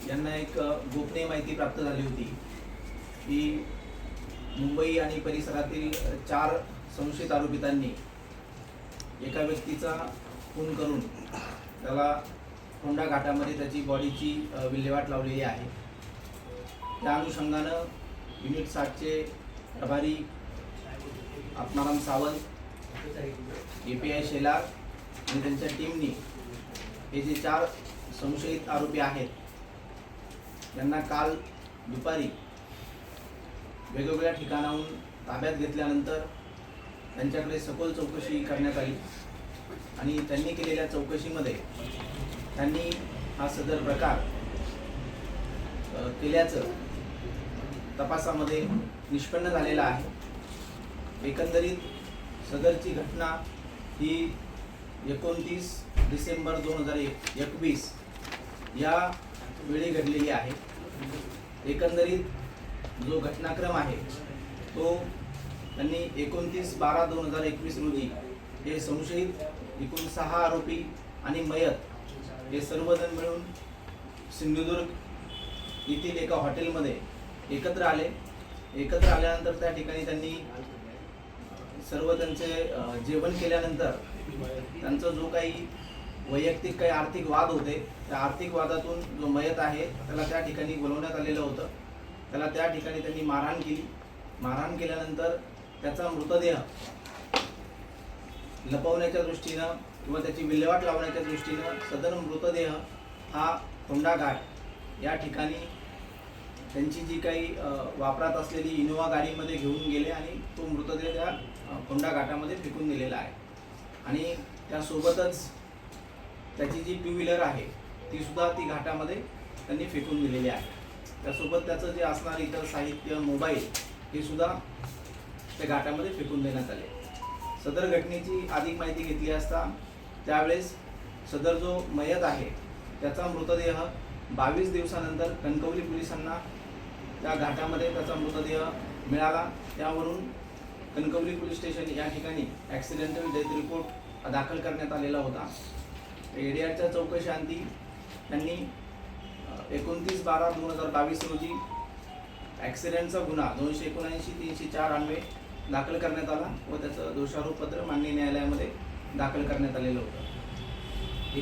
यांना एक गोपनीय माहिती प्राप्त झाली होती की मुंबई आणि परिसरातील 4 संशयित आरोपितांनी एका व्यक्तीचा खून करून त्याला फोंडा घाटामध्ये त्याची बॉडीची विल्हेवाट लावलेली आहे। त्या अनुषंगानं युनिट 7चे प्रभारी आत्माराम सावंत, API शेलार आणि त्यांच्या टीमनी हे जे 4 संशयित आरोपी आहेत त्यांना काल दुपारी वेगवेगळ्या ठिकाणाहून ताब्यात घेतल्यानंतर त्यांच्याकडे सखोल चौकशी करण्यात आली आणि त्यांनी केलेल्या चौकशीमध्ये त्यांनी हा सदर प्रकार केल्याचं तपासामध्ये निष्पन्न झालेलं आहे। एकंदरीत सदरची घटना ही 29 डिसेंबर 2021 या वेळी घडलेली आहे। एकंदरीत जो घटनाक्रम आहे तो त्यांनी 29/12/2021 रोजी हे संशयित एकूण 6 आरोपी आणि मयत हे सर्वजण मिळून सिंधुदुर्ग येथील एका हॉटेलमध्ये एकत्र आल्यानंतर त्या ठिकाणी त्यांनी सर्व त्यांचे जेवण केल्यानंतर त्यांचा जो काही वैयक्तिक काही आर्थिक वाद होते त्या आर्थिक वादातून जो मयत आहे त्याला त्या ठिकाणी बोलवण्यात आलेलं होतं। त्याला त्या ठिकाणी त्यांनी मारहाण केली। मारहाण केल्यानंतर त्याचा मृतदेह लपवण्याच्या दृष्टीनं किंवा त्याची विल्हेवाट लावण्याच्या दृष्टीनं सदर मृतदेह हा फोंडा घाट या ठिकाणी त्यांची जी काही वापरात असलेली इनोवा गाडीमध्ये घेऊन गेले आणि तो मृतदेह त्या फोंडा घाटामध्ये फेकून दिलेला आहे। आणि त्यासोबतच त्याची जी 2 व्हीलर आहे ती सुद्धा ती घाटामध्ये त्यांनी फेकून दिलेली आहे। त्यासोबत त्याचं जे असणारं इतर साहित्य, मोबाईल हे सुद्धा त्या घाटामध्ये फेकून देण्यात आले। सदर घटनेची अधिक माहिती घेतली असता त्यावेळेस सदर जो मयत आहे त्याचा मृतदेह 22 दिवसानंतर कणकवली पोलिसांना त्या घाटामध्ये त्याचा मृतदेह मिळाला। त्यावरून कणकवली पोलीस स्टेशन या ठिकाणी ॲक्सिडेंटल डेथ रिपोर्ट दाखल करण्यात आलेला होता। एडीआरच्या चौकशीअंती त्यांनी 29/12/2022 रोजी ॲक्सिडेंटचा गुन्हा 279-304 अन्वये दाखल करण्यात आला व त्याचं दोषारोपपत्र माननीय न्यायालयामध्ये दाखल करण्यात आलेलं होतं।